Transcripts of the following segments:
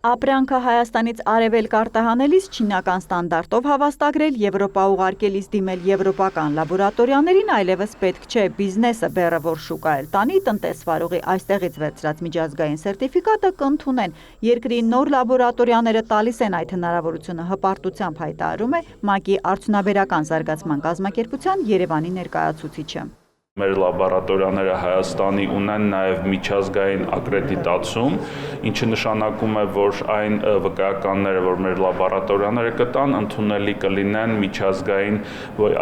Ապրանքը Հայաստանից արևելք արտահանելիս չինական ստանդարտով հավաստագրել, Եվրոպա ուղարկելիս դիմել եվրոպական լաբորատորիաներին, այլևս պետք չէ բիզնեսը բեռը որ շուկա էլ տանի, տնտեսվարողի այստեղից վերցրած միջազգային սերտիֆիկատը կընդունեն։ Երկրի նոր լաբորատորիաները տալիս են այդ հնարավորությունը, հպարտությամբ հայտարարում է ՄԱԿ-ի արդյունաբերական զարգացման կազմակերպության Երևանի ներկայացուցիչը։ Մեր լաբորատորիաները Հայաստանի ունեն նաև միջազգային ակրեդիտացում, ինչը նշանակում է, որ այն վկայականները, որ մեր լաբորատորիաները կտան, ընդունելի կլինեն միջազգային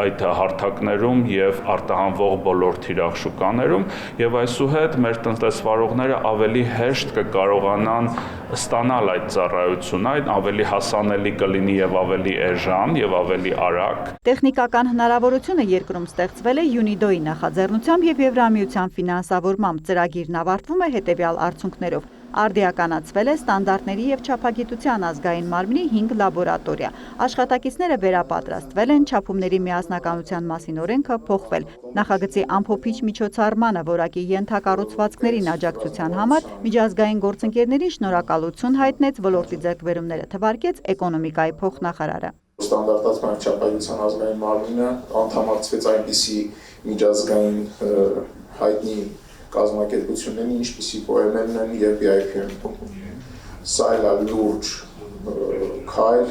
այդ հարթակներում եւ արտահանվող բոլոր թիրախ շուկաներում, եւ այսուհետ մեր տնտեսվարողները ավելի հեշտ կկարողանան ստանալ այդ ծառայությունը, այն ավելի հասանելի կլինի եւ ավելի էժան եւ ավելի արագ։ Տեխնիկական հնարավորությունը երկրում ստեղծվել է UNIDO-ի նախաձեռնությամբ եւ Եվրամիության ֆինանսավորմամբ ծրագիրն ավարտվում է հետեւյալ արդյունքներով։ Արդիականացվել է ստանդարտների եւ չափագիտության ազգային մարմնի 5 լաբորատորիա։ Աշխատակիցները վերապատրաստվել են, չափումների միասնականության մասին օրենքը փոխվել։ Նախագծի ամփոփիչ միջոցառմանը որակի ենթակառուցվածքներին աջակցության համար միջազգային գործընկերներին շնորհակալություն հայտնեց, ոլորտի ձեռքբերումները թվարկեց էկոնոմիկայի փոխնախարարը։ Ստանդարտացման չափագիտության ազգային մարմինը անդամակցվեց այնպիսի միջազգային հայտնի կազմակերպությունների, ինչպիսիք OMN-ն են եւ BIP-ն։ Սա էլ լուրջ քայլ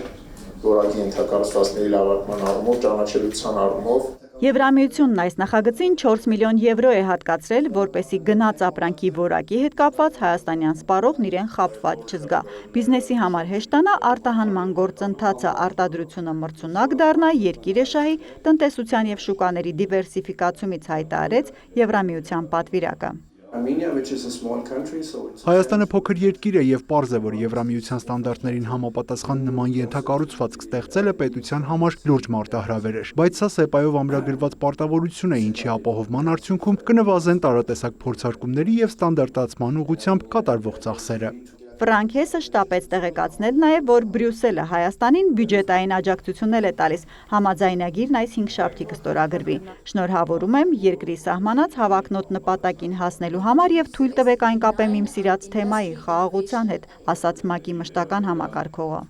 որակի ենթակառուցվածքների լավացման առումով, ճանաչելիության առումով։ Եվրամիությունն այս նախագծին 4 միլիոն եվրո է հատկացրել, որպեսզի գնաց ապրանքի որակի հետ կապված հայաստանյան սպառողն իրեն խաբված չզգա։ Բիզնեսի համար հեշտանա արտահանման գործընթացը, արտադրությունը մրցունակ դառնա, երկիրը շահի, տնտեսության եւ շուկաների դիվերսիֆիկացումից հայտարարեց Եվրամիության պատվիրակը։ Հայաստանը փոքր երկիր է եւ պարզ է, որ Եվրամիության ստանդարտներին համապատասխան նման ենթակառուցվածք ստեղծելը պետության համար լուրջ մարտահրավեր էր, բայց սա ՍԵՊԱ-ով ամրագրված պարտավորություն է, ինչի ապահովման արդյունքում կնվազեն տարատեսակ փորձարկումների եւ ստանդարտացման ուղղությամբ կատարվող ծախսերը։ Ֆրանկ Հեսը շտապեց տեղեկացնել նաև, որ Բրյուսելը Հայաստանին բյուջետային աջակցություններ է տալիս, համաձայնագիրն այս հինգշաբթի կստորագրվի։ Շնորհավորում եմ երկրի սահմանած հավակնոտ նպատակին հասնելու համար եւ թույլ տվեք այն կապեմ իմ սիրած թեմայի՝ խաղաղության հետ, ասաց ՄԱԿ-ի մշտական համակարգողը։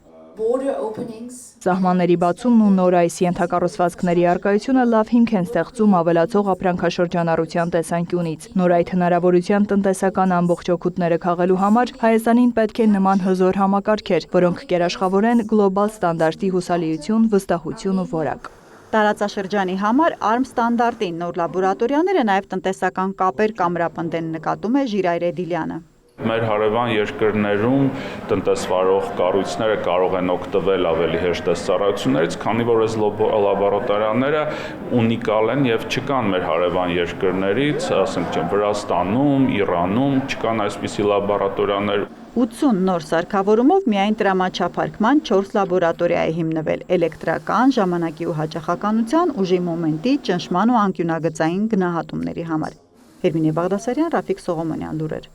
Սահմանների բացումն ու նոր այս ենթակառուցվածքների առկայությունը լավ հիմք են ստեղծում ավելացող ապրանքաշրջանառության տեսանկյունից։ Նոր այդ հնարավորության տնտեսական ամբողջ օգուտները քաղելու համար Հայաստանին պետք է նման հզոր համակարգեր, որոնք կերաշխավորեն գլոբալ ստանդարտի հուսալիություն, վստահություն ու որակ։ Տարածաշրջանի համար ARM ստանդարտի նոր լաբորատորիաները նաև տնտեսական կապեր կամրապնդեն, նկատում է Ժիրայր Էդիլյանը։ Մեր հարևան երկրներում տնտեսվարող կառույցները կարող են օգտվել ավելի հեշտ ծառայություններից, քանի որ այս լաբորատորիաները ունիկալ են եւ չկան մեր հարևան երկրներից, ասենք Վրաստանում, Իրանում չկան այսպիսի լաբորատորիաներ։ 80 նոր սարքավորումով միայն տրամաչափարկման 4 լաբորատորիա է հիմնվել՝ էլեկտրական, ժամանակի ու հաճախականության, ուժի մոմենտի, ճնշման ու անկյունագծային գնահատումների համար։ Հերմինե Բաղդասարյան, Ռաֆիկ Սողոմոնյան, լուրեր։